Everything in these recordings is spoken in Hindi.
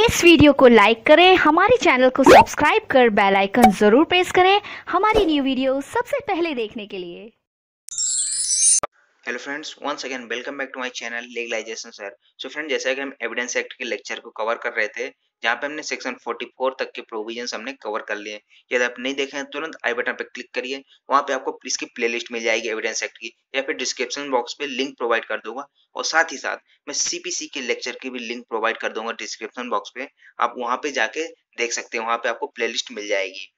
इस वीडियो को लाइक करें, हमारे चैनल को सब्सक्राइब कर बेल आइकन जरूर प्रेस करें हमारी न्यू वीडियो सबसे पहले देखने के लिए। Hello friends, once again welcome back to my channel legalisation sir. So friend, जैसा कि हम एविडेंस एक्ट के लेक्चर को कवर कर रहे थे, जहां पे हमने सेक्शन 44 तक के प्रोविजंस हमने कवर कर लिए। यदि आप नहीं देखे हैं तुरंत आई बटन पर क्लिक करिए, वहां पे आपको इसकी प्लेलिस्ट मिल जाएगी एविडेंस एक्ट की, या फिर डिस्क्रिप्शन बॉक्स पे लिंक प्रोवाइड कर दूंगा। और साथ ही साथ मैं सीपीसी के लेक्चर की भी लिंक प्रोवाइड कर दूंगा डिस्क्रिप्शन बॉक्स पे। आप वहां पे जाके देख सकते हैं, वहां पे आपको प्लेलिस्ट मिल जाएगी।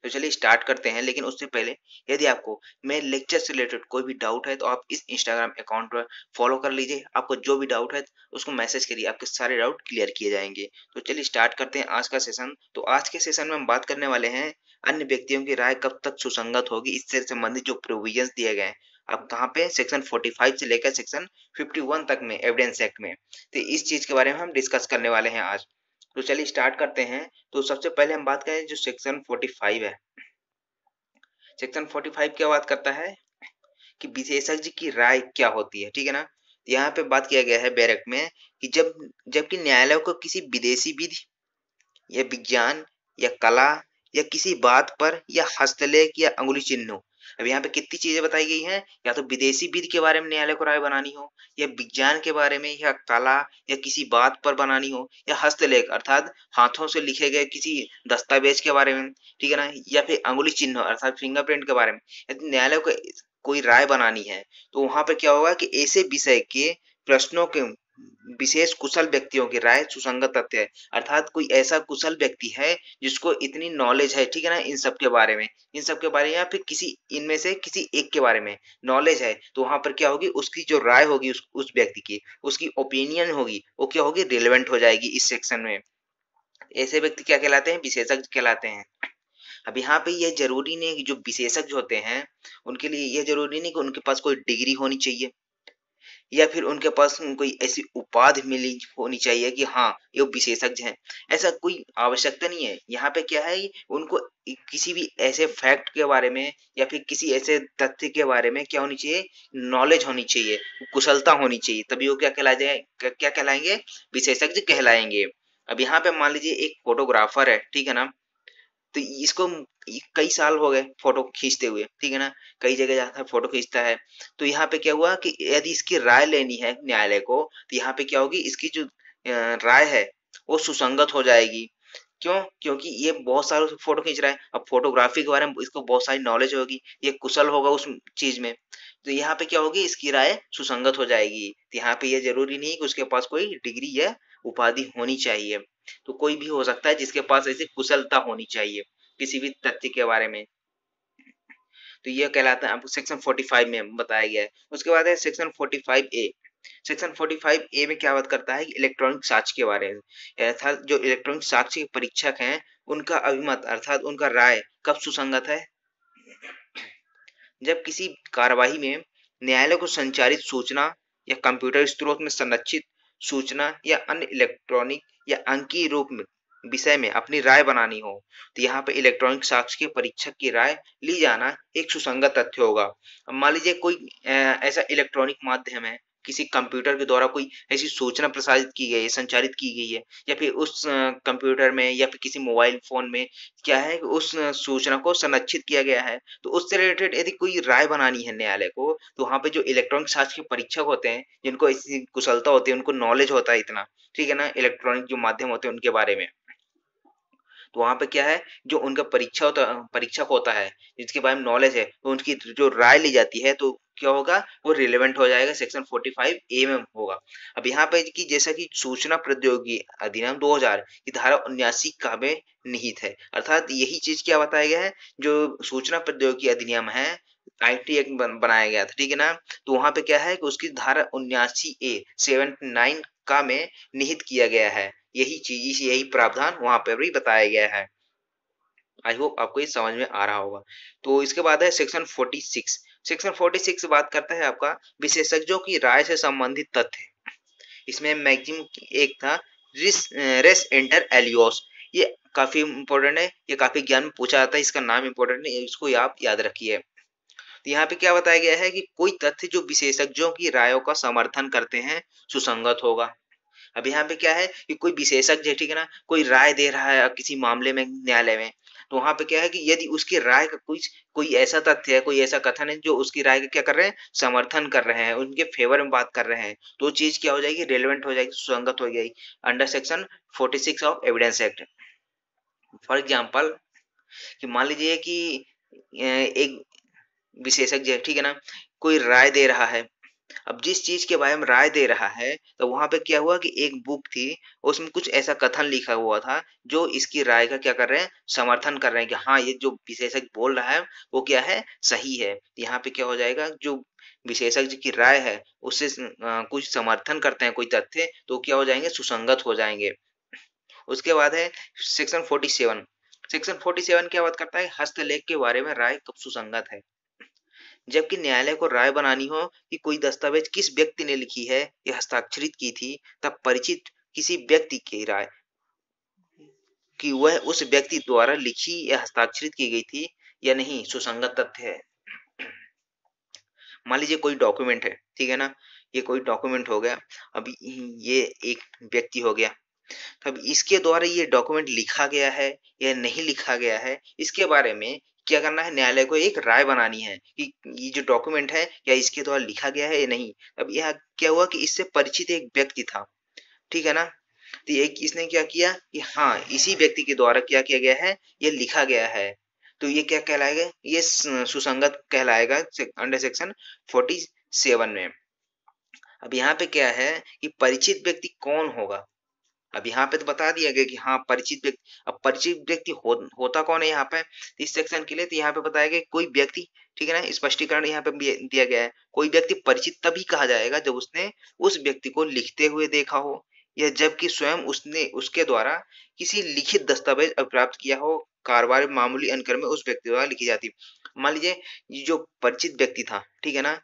तो चलिए स्टार्ट करते हैं, लेकिन उससे पहले यदि आपको मेरे लेक्चर से रिलेटेड कोई भी डाउट है तो आप इस इंस्टाग्राम अकाउंट पर फॉलो कर लीजिए। आपको जो भी डाउट है उसको मैसेज करिए, आपके सारे डाउट क्लियर किए जाएंगे। तो चलिए स्टार्ट करते हैं आज का सेशन। तो आज के सेशन में हम बात करने वाले हैं अन्य व्यक्तियों की राय कब तक सुसंगत होगी, इससे संबंधित जो प्रोविजंस दिए गए हैं। अब कहाँ पे सेक्शन 45 से लेकर सेक्शन 51 तक में एविडेंस एक्ट में, तो इस चीज के बारे में हम डिस्कस करने वाले हैं आज। तो चलिए स्टार्ट करते हैं। तो सबसे पहले हम बात करें जो सेक्शन 45 है। सेक्शन 45 क्या बात करता है कि विशेषज्ञ की राय क्या होती है, ठीक है ना। यहाँ पे बात किया गया है बैरक में कि जबकि न्यायालय को किसी विदेशी विधि या विज्ञान या कला या किसी बात पर या हस्तलेख या अंगुली चिन्ह हो। अब यहाँ पे कितनी चीजें बताई गई हैं, या तो विदेशी विधि के बारे में न्यायालय को राय बनानी हो, या विज्ञान के बारे में, या कला या किसी बात पर बनानी हो, या हस्तलेख अर्थात हाथों से लिखे गए किसी दस्तावेज के बारे में, ठीक है ना, या फिर अंगुली चिन्ह अर्थात फिंगरप्रिंट के बारे में। यदि न्यायालय को कोई राय बनानी है तो वहां पर क्या होगा कि ऐसे विषय के प्रश्नों के विशेष कुशल व्यक्तियों की राय सुसंगत तथ्य है। अर्थात कोई ऐसा कुशल व्यक्ति है जिसको इतनी नॉलेज है, ठीक है ना, इन सब के बारे में, इन सब के बारे में, या फिर किसी इनमें से किसी एक के बारे में नॉलेज है, तो वहां पर क्या होगी, उसकी जो राय होगी उस व्यक्ति की, उसकी ओपिनियन होगी, वो क्या होगी, रिलेवेंट हो जाएगी इस सेक्शन में। ऐसे व्यक्ति क्या कहलाते हैं, विशेषज्ञ कहलाते हैं। अब यहाँ पे यह जरूरी नहीं कि जो विशेषज्ञ होते हैं उनके लिए यह जरूरी नहीं कि उनके पास कोई डिग्री होनी चाहिए, या फिर उनके पास कोई ऐसी उपाधि मिली होनी चाहिए कि हाँ ये विशेषज्ञ हैं। ऐसा कोई आवश्यकता नहीं है। यहाँ पे क्या है, उनको किसी भी ऐसे फैक्ट के बारे में या फिर किसी ऐसे तथ्य के बारे में क्या होनी चाहिए, नॉलेज होनी चाहिए, कुशलता होनी चाहिए, तभी वो क्या क्या कहलाएंगे, विशेषज्ञ कहलाएंगे। अब यहाँ पे मान लीजिए एक फोटोग्राफर है, ठीक है ना, तो इसको कई साल हो गए फोटो खींचते हुए, ठीक है ना, कई जगह जाता है फोटो खींचता है। तो यहाँ पे क्या हुआ कि यदि इसकी राय लेनी है न्यायालय को, तो यहाँ पे क्या होगी, इसकी जो राय है वो सुसंगत हो जाएगी। क्यों? क्योंकि ये बहुत सालों से फोटो खींच रहा है, अब फोटोग्राफी के बारे में इसको बहुत सारी नॉलेज होगी, ये कुशल होगा उस चीज में, तो यहाँ पे क्या होगी, इसकी राय सुसंगत हो जाएगी। तो यहाँ पे ये जरूरी नहीं कि उसके पास कोई डिग्री या उपाधि होनी चाहिए, तो कोई भी हो सकता है जिसके पास ऐसी कुशलता होनी चाहिए किसी भी तथ्य के बारे में। तो ये कहलाता है, आपको सेक्शन 45 में बताया गया है। उसके बाद है सेक्शन 45 ए। सेक्शन 45 ए में क्या बात करता है, इलेक्ट्रॉनिक साक्ष्य के बारे में। अर्थात जो इलेक्ट्रॉनिक साक्ष्य के परीक्षक हैं उनका अभिमत अर्थात उनका राय कब सुसंगत है, जब किसी कार्यवाही में न्यायालय को संचारित सूचना या कंप्यूटर स्रोत में संरक्षित सूचना या अन्य इलेक्ट्रॉनिक या अंकीय रूप में विषय में अपनी राय बनानी हो, तो यहाँ पे इलेक्ट्रॉनिक साक्ष्य के परीक्षक की राय ली जाना एक सुसंगत तथ्य होगा। अब मान लीजिए कोई ऐसा इलेक्ट्रॉनिक माध्यम है, किसी कंप्यूटर के द्वारा कोई ऐसी सूचना प्रसारित की गई है, संचारित की गई है, या फिर उस कंप्यूटर में या फिर किसी मोबाइल फोन में क्या है कि उस सूचना को संरक्षित किया गया है, तो उससे रिलेटेड यदि कोई राय बनानी है न्यायालय को, तो वहां पे जो इलेक्ट्रॉनिक शास्त्र के परीक्षक होते हैं, जिनको ऐसी कुशलता होती है, उनको नॉलेज होता है इतना, ठीक है ना, इलेक्ट्रॉनिक जो माध्यम होते हैं उनके बारे में, तो वहां पे क्या है, जो उनका परीक्षक होता है जिसके बारे में नॉलेज है, तो उनकी जो राय ली जाती है तो क्या होगा, वो रिलेवेंट हो जाएगा, सेक्शन 45 ए में होगा। अब यहाँ पे कि जैसा कि सूचना प्रौद्योगिकी अधिनियम 2000 की धारा 79 का में निहित है, अर्थात यही चीज क्या बताया गया है, जो सूचना प्रौद्योगिकी अधिनियम है, आईटी एक्ट बनाया गया था, ठीक है ना, तो वहां पे क्या है कि उसकी धारा 79 ए 79 का में निहित किया गया है, यही चीज, यही प्रावधान वहां पर भी बताया गया है। आई होप आपको ये समझ में आ रहा होगा। तो इसके बाद है सेक्शन 46। सेक्शन 46 बात करता है आपका विशेषज्ञों की राय से संबंधित तथ्य। इसमें मैक्सिम एक था रेस इंटर एलियोस, ये काफी इंपॉर्टेंट है, ये काफी ज्ञान में पूछा जाता है, इसका नाम इंपॉर्टेंट है, इसको आप याद रखिए। तो यहाँ पे क्या बताया गया है कि कोई तथ्य जो विशेषज्ञों की रायों का समर्थन करते हैं सुसंगत होगा। अब यहाँ पे क्या है कि कोई विशेषज्ञ है, ठीक है ना, कोई राय दे रहा है किसी मामले में न्यायालय में, तो वहां पे क्या है कि यदि उसकी राय का कुछ कोई ऐसा तथ्य है, कोई ऐसा कथन है जो उसकी राय का क्या कर रहे हैं, समर्थन कर रहे हैं, उनके फेवर में बात कर रहे हैं, तो वो चीज क्या हो जाएगी, रेलेवेंट हो जाएगी, सुसंगत हो जाएगी under section 46 of evidence act. For example कि मान लीजिए कि एक विशेषज्ञ है, ठीक है ना, कोई राय दे रहा है। अब जिस चीज के बारे में राय दे रहा है, तो वहां पे क्या हुआ कि एक बुक थी, उसमें कुछ ऐसा कथन लिखा हुआ था जो इसकी राय का क्या कर रहे हैं, समर्थन कर रहे हैं कि हाँ ये जो विशेषज्ञ बोल रहा है वो क्या है, सही है। यहाँ पे क्या हो जाएगा, जो विशेषज्ञ की राय है उससे कुछ समर्थन करते हैं कोई तथ्य, तो क्या हो जाएंगे, सुसंगत हो जाएंगे। उसके बाद है सेक्शन 47। सेक्शन 47 क्या बात करता है, हस्तलेख के बारे में राय कब सुसंगत है। जबकि न्यायालय को राय बनानी हो कि कोई दस्तावेज किस व्यक्ति ने लिखी है या हस्ताक्षरित की थी, तब परिचित किसी व्यक्ति की राय कि वह उस व्यक्ति द्वारा लिखी या हस्ताक्षरित की गई थी या नहीं, सुसंगत तथ्य है। मान लीजिए कोई डॉक्यूमेंट है, ठीक है ना, ये कोई डॉक्यूमेंट हो गया। अब ये एक व्यक्ति हो गया, तब इसके द्वारा ये डॉक्यूमेंट लिखा गया है या नहीं लिखा गया है, इसके बारे में क्या करना है, न्यायालय को एक राय बनानी है कि ये जो डॉक्यूमेंट है क्या इसके द्वारा लिखा गया है या नहीं। अब यह क्या हुआ कि इससे परिचित एक व्यक्ति था, ठीक है ना, तो एक इसने क्या किया कि हाँ इसी व्यक्ति के द्वारा क्या किया गया है, ये लिखा गया है, तो ये क्या कहलाएगा, ये सुसंगत कहलाएगा अंडर सेक्शन 47 में। अब यहाँ पे क्या है कि परिचित व्यक्ति कौन होगा। अब यहाँ पे तो बता दिया गया कि हाँ परिचित व्यक्ति, अब परिचित व्यक्ति होता कौन है यहाँ पे इस सेक्शन के लिए, तो यहाँ पे बताया गया कोई व्यक्ति, ठीक है ना, स्पष्टीकरण यहाँ पे दिया गया है, कोई व्यक्ति परिचित तभी कहा जाएगा जब उसने उस व्यक्ति को लिखते हुए देखा हो, या जबकि स्वयं उसने उसके द्वारा किसी लिखित दस्तावेज प्राप्त किया हो, कार्रवाई मामूली अनुक्रम में उस व्यक्ति द्वारा लिखी जाती। मान लीजिए ये जो परिचित व्यक्ति था, ठीक है ना,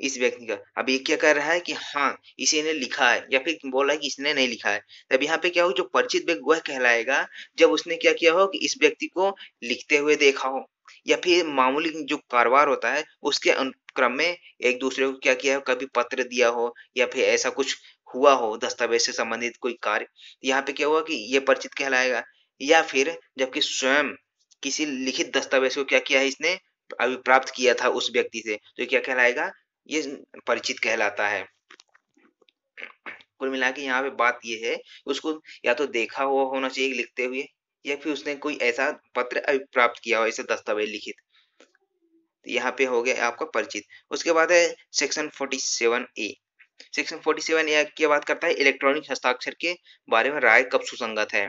इस व्यक्ति का, अब ये क्या कर रहा है कि हाँ इसी ने लिखा है, या फिर बोल रहा है कि इसने नहीं लिखा है, तब यहाँ पे क्या हो, जो परिचित व्यक्ति वह कहलाएगा जब उसने क्या किया हो कि इस व्यक्ति को लिखते हुए देखा हो, या फिर मामूली जो कारोबार होता है उसके अनुक्रम में एक दूसरे को क्या किया हो, कभी पत्र दिया हो या फिर ऐसा कुछ हुआ हो दस्तावेज से संबंधित कोई कार्य, यहाँ पे क्या हुआ कि ये परिचित कहलाएगा। या फिर जबकि स्वयं किसी लिखित दस्तावेज को क्या किया है इसने, अभी प्राप्त किया था उस व्यक्ति से, तो ये क्या कहलाएगा, ये परिचित कहलाता है। कुल मिला के यहाँ पे बात ये है, उसको या तो देखा हुआ होना चाहिए लिखते हुए, या फिर उसने कोई ऐसा पत्र अभी प्राप्त किया हो, ऐसे दस्तावेज लिखित, तो यहाँ पे हो गया आपका परिचित। उसके बाद है सेक्शन 47A। सेक्शन 47A की बात करता है इलेक्ट्रॉनिक हस्ताक्षर के बारे में राय कब सुसंगत है,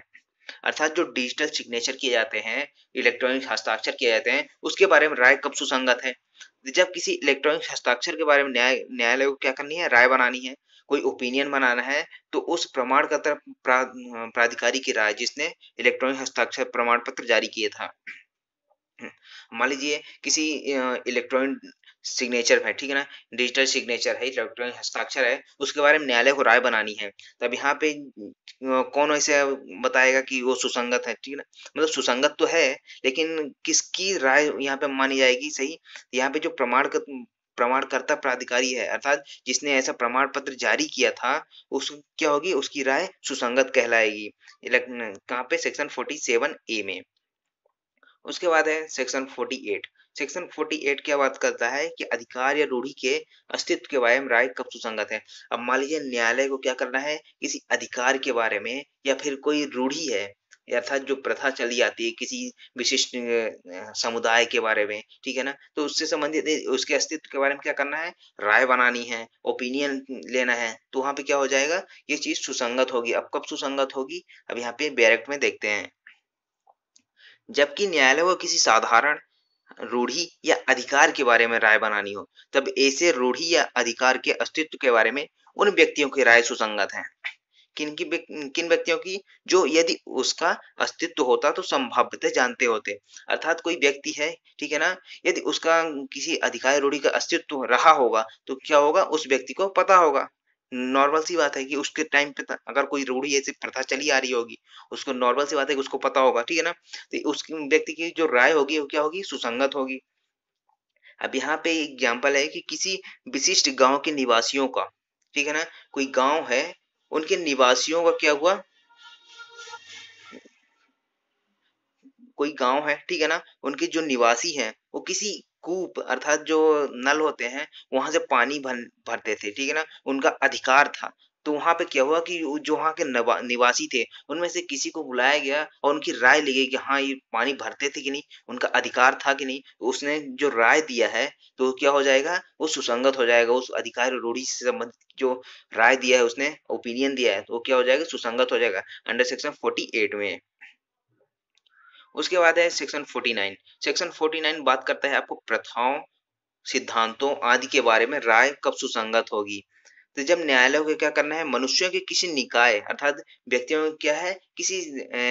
अर्थात जो डिजिटल सिग्नेचर किए जाते हैं, इलेक्ट्रॉनिक हस्ताक्षर किए जाते हैं, उसके बारे में राय कब सुसंगत है। जब किसी इलेक्ट्रॉनिक हस्ताक्षर के बारे में न्यायालय को क्या करनी है, राय बनानी है, कोई ओपिनियन बनाना है, तो उस प्रमाणकर्ता प्राधिकारी की राय जिसने इलेक्ट्रॉनिक हस्ताक्षर प्रमाण पत्र जारी किया था। मान लीजिए किसी इलेक्ट्रॉनिक सिग्नेचर है, ठीक है ना, डिजिटल सिग्नेचर है, इलेक्ट्रॉनिक हस्ताक्षर है, उसके बारे में न्यायालय को राय बनानी है, तब यहाँ पे कौन ऐसे बताएगा कि वो सुसंगत है, ठीक है ना, मतलब सुसंगत तो है, लेकिन किसकी राय यहाँ पे मानी जाएगी सही, यहाँ पे जो प्रमाणकर्ता प्राधिकारी है, अर्थात जिसने ऐसा प्रमाण पत्र जारी किया था, उस क्या होगी, उसकी राय सुसंगत कहलाएगी। कहाँ पे, सेक्शन 47A में। उसके बाद है सेक्शन 48। सेक्शन 48 क्या बात करता है कि अधिकार या रूढ़ी के अस्तित्व के बारे में राय कब सुसंगत है। अब मान लीजिए न्यायालय को क्या करना है, किसी अधिकार के बारे में या फिर कोई रूढ़ी है, अर्थात जो प्रथा चली आती है किसी विशिष्ट समुदाय के बारे में, ठीक है ना, तो उससे संबंधित उसके अस्तित्व के बारे में क्या करना है, राय बनानी है, ओपिनियन लेना है, तो वहां पे क्या हो जाएगा, ये चीज सुसंगत होगी। अब कब सुसंगत होगी, अब यहाँ पे बैरेक्ट में देखते हैं। जबकि न्यायालय को किसी साधारण रूढ़ी या अधिकार के बारे में राय बनानी हो, तब ऐसे रूढ़ी या अधिकार के अस्तित्व के बारे में उन व्यक्तियों की राय सुसंगत है। किन व्यक्तियों की, जो यदि उसका अस्तित्व होता तो संभाव्यतः जानते होते, अर्थात कोई व्यक्ति है, ठीक है ना, यदि उसका किसी अधिकार रूढ़ी का अस्तित्व रहा होगा तो क्या होगा, उस व्यक्ति को पता होगा। नॉर्मल सी बात है कि उसके टाइम पे अगर कोई रूढ़ी ऐसी प्रथा चली आ रही होगी, उसको नॉर्मल सी बात है कि उसको पता होगा, ठीक है ना, तो उस व्यक्ति की जो राय होगी वो क्या होगी, सुसंगत होगी। अब यहाँ पे एग्जाम्पल है कि किसी विशिष्ट गांव के निवासियों का, ठीक है ना, कोई गांव है, उनके निवासियों का क्या हुआ, कोई गांव है, ठीक है ना, उनके जो निवासी हैं वो किसी कूप अर्थात जो नल होते हैं वहां से पानी भरते थे, ठीक है ना, उनका अधिकार था। तो वहां पे क्या हुआ कि जो वहां के निवासी थे उनमें से किसी को बुलाया गया और उनकी राय ली गई कि हाँ ये पानी भरते थे कि नहीं, उनका अधिकार था कि नहीं। तो उसने जो राय दिया है तो क्या हो जाएगा, वो सुसंगत हो जाएगा, उस अधिकार रूढ़ि से संबंधित जो राय दिया है उसने, ओपिनियन दिया है, तो वो क्या हो जाएगा, सुसंगत हो जाएगा अंडर सेक्शन 48 में। उसके बाद है सेक्शन 49। सेक्शन 49 बात करता है आपको प्रथाओं, सिद्धांतों आदि के बारे में राय कब सुसंगत होगी। तो जब न्यायालय को क्या करना है, मनुष्यों के किसी निकाय अर्थात व्यक्तियों में क्या है, किसी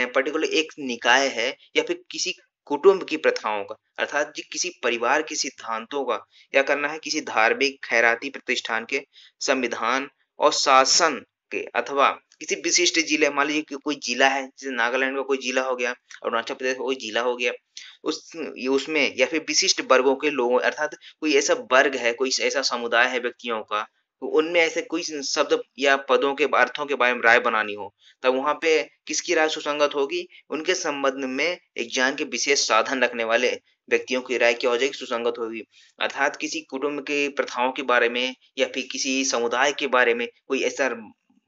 पर्टिकुलर एक निकाय है या फिर किसी कुटुंब की प्रथाओं का अर्थात जी किसी परिवार के सिद्धांतों का क्या करना है, किसी धार्मिक खैराती प्रतिष्ठान के संविधान और शासन के अथवा किसी विशिष्ट जिले, मान लीजिए कि कोई जिला है जैसे नागालैंड का कोई जिला हो गया, अरुणाचल प्रदेश का कोई जिला हो गया, उसमें या फिर विशिष्ट वर्गों के लोगों अर्थात कोई ऐसा वर्ग है, कोई ऐसा समुदाय है व्यक्तियों का, तो उनमें ऐसे कोई शब्द या पदों के अर्थों के बारे में राय बनानी हो, तब वहां पे किसकी राय सुसंगत होगी, उनके संबंध में एक ज्ञान के विशेष साधन रखने वाले व्यक्तियों की राय क्या हो जाएगी, सुसंगत होगी। अर्थात किसी कुटुंब के प्रथाओं के बारे में या फिर किसी समुदाय के बारे में कोई ऐसा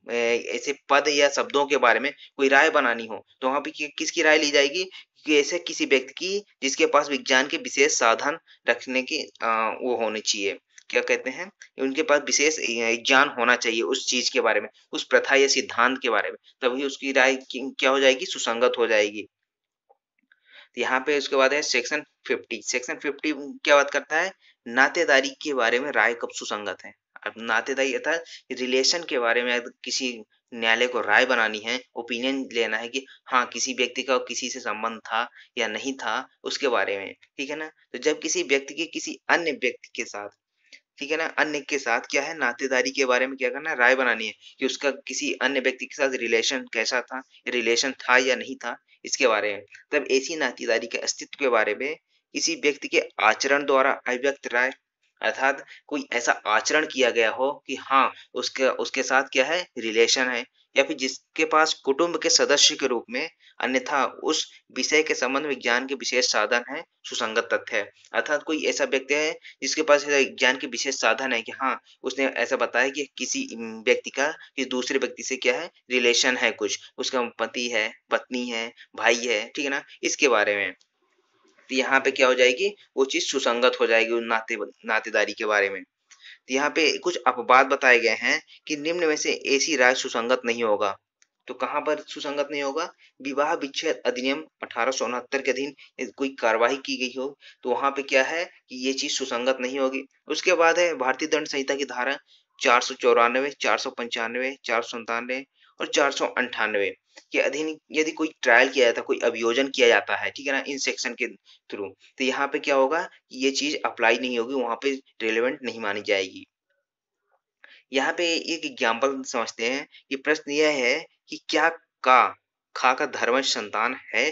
ऐसे पद या शब्दों के बारे में कोई राय बनानी हो, तो वहां पे किसकी राय ली जाएगी, कि ऐसे किसी व्यक्ति की जिसके पास विज्ञान के विशेष साधन रखने की वो होने चाहिए, क्या कहते हैं, उनके पास विशेष ज्ञान होना चाहिए उस चीज के बारे में, उस प्रथा या सिद्धांत के बारे में, तभी उसकी राय क्या हो जाएगी, सुसंगत हो जाएगी। तो यहाँ पे उसके बाद है सेक्शन 50। सेक्शन 50 क्या बात करता है, नातेदारी के बारे में राय कब सुसंगत है। अब नातेदारी अर्थात रिलेशन के बारे में अगर किसी न्यायालय को राय बनानी है, ओपिनियन लेना है कि हाँ किसी व्यक्ति का किसी से संबंध था या नहीं था उसके बारे में, ठीक है ना। तो जब किसी व्यक्ति के किसी अन्य व्यक्ति के साथ, ठीक है ना, अन्य के साथ क्या है, नातेदारी के बारे में क्या करना है, राय बनानी है कि उसका किसी अन्य व्यक्ति के साथ रिलेशन कैसा था, रिलेशन था या नहीं था, इसके बारे में। तब ऐसी नातेदारी के अस्तित्व के बारे में किसी व्यक्ति के आचरण द्वारा अभिव्यक्त राय अर्थात कोई ऐसा आचरण किया गया हो कि हाँ उसके उसके साथ क्या है, रिलेशन है, या फिर जिसके पास कुटुंब के सदस्य के रूप में अन्यथा उस विषय के संबंध में ज्ञान के विशेष साधन है, सुसंगत तथ्य है। अर्थात कोई ऐसा व्यक्ति है जिसके पास ऐसा ज्ञान के विशेष साधन है कि हाँ उसने ऐसा बताया कि किसी व्यक्ति का किसी दूसरे व्यक्ति से क्या है, रिलेशन है, कुछ उसका पति है, पत्नी है, भाई है, ठीक है ना, इसके बारे में। तो यहाँ पे क्या हो जाएगी, वो चीज सुसंगत हो जाएगी उन नातेदारी के बारे में। तो यहाँ पे कुछ अपवाद बताए गए हैं कि निम्न में से ऐसी राय सुसंगत नहीं होगा। तो कहाँ पर सुसंगत नहीं होगा, विवाह विच्छेद अधिनियम 1869 के अधीन यदि कोई कार्यवाही की गई हो तो वहां पे क्या है कि ये चीज सुसंगत नहीं होगी। उसके बाद है भारतीय दंड संहिता की धारा 494, 495, 497 और 498 के अधीन यदि कोई ट्रायल किया जाता है, कोई अभियोजन किया जाता है, ठीक है ना, इन सेक्शन के थ्रू, तो यहाँ पे क्या होगा कि ये चीज अप्लाई नहीं होगी, वहां पे रिलेवेंट नहीं मानी जाएगी। यहाँ पे एक एग्जाम्पल समझते हैं कि प्रश्न यह है कि क्या का खा का धर्मज संतान है,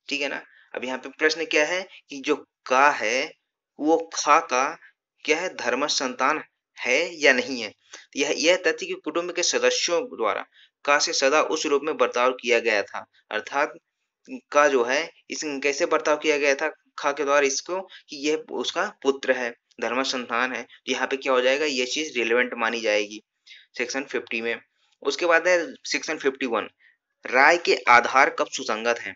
ठीक है ना। अब यहाँ पे प्रश्न क्या है कि जो का है वो खा का क्या है, धर्मज संतान है या नहीं है। तो यह तथ्य कि कुटुंब के सदस्यों द्वारा का से सदा उस रूप में बर्ताव किया गया था, अर्थात का जो है इस कैसे बर्ताव किया गया था खा के द्वारा इसको, कि यह उसका पुत्र है, धर्म संतान है, तो यहाँ पे क्या हो जाएगा, ये चीज रिलेवेंट मानी जाएगी सेक्शन 50 में। उसके बाद है सेक्शन 51, राय के आधार कब सुसंगत है।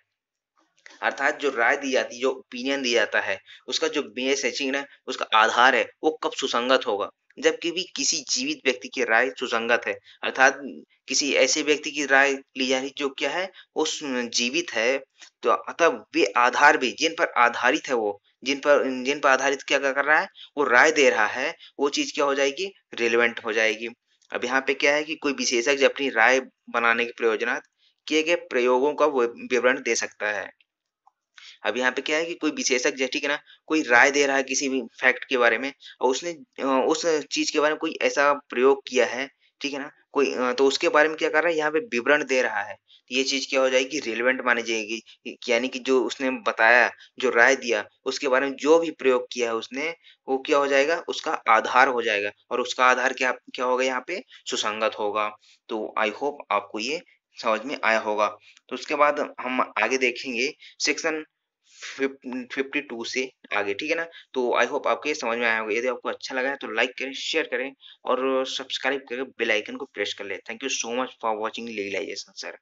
अर्थात जो राय दी जाती है, जो ओपिनियन दिया जाता है, उसका जो बेस है, ठीक है ना, उसका आधार है, वो कब सुसंगत होगा, जबकि भी किसी जीवित व्यक्ति की राय सुसंगत है, अर्थात किसी ऐसे व्यक्ति की राय ली जा रही जो क्या है, वो जीवित है, तो अतः वे आधार भी जिन पर आधारित है, वो जिन पर आधारित क्या कर रहा है, वो राय दे रहा है, वो चीज क्या हो जाएगी, रिलेवेंट हो जाएगी। अब यहाँ पे क्या है कि कोई विशेषज्ञ अपनी राय बनाने के प्रयोजनार्थ किए गए प्रयोगों का विवरण दे सकता है। अब यहाँ पे क्या है कि कोई विशेषज्ञ है, ठीक है ना, कोई राय दे रहा है किसी भी फैक्ट के बारे में और उसने उस चीज के बारे में कोई ऐसा प्रयोग किया है, ठीक है ना, कोई तो उसके बारे में क्या कर रहा है यहाँ पे विवरण दे रहा है, तो ये चीज क्या हो जाएगी, रिलेवेंट मानी जाएगी। यानी कि जो उसने बताया, जो राय दिया, उसके बारे में जो भी प्रयोग किया है उसने, वो क्या हो जाएगा, उसका आधार हो जाएगा, और उसका आधार क्या क्या होगा यहाँ पे, सुसंगत होगा। तो आई होप आपको ये समझ में आया होगा। तो उसके बाद हम आगे देखेंगे सेक्शन 52 से आगे, ठीक है ना। तो आई होप आपको ये समझ में आया होगा। यदि आपको अच्छा लगा है तो लाइक करें, शेयर करें और सब्सक्राइब करके बेल आइकन को प्रेस कर लें। Thank you so much for watching legalisation sir.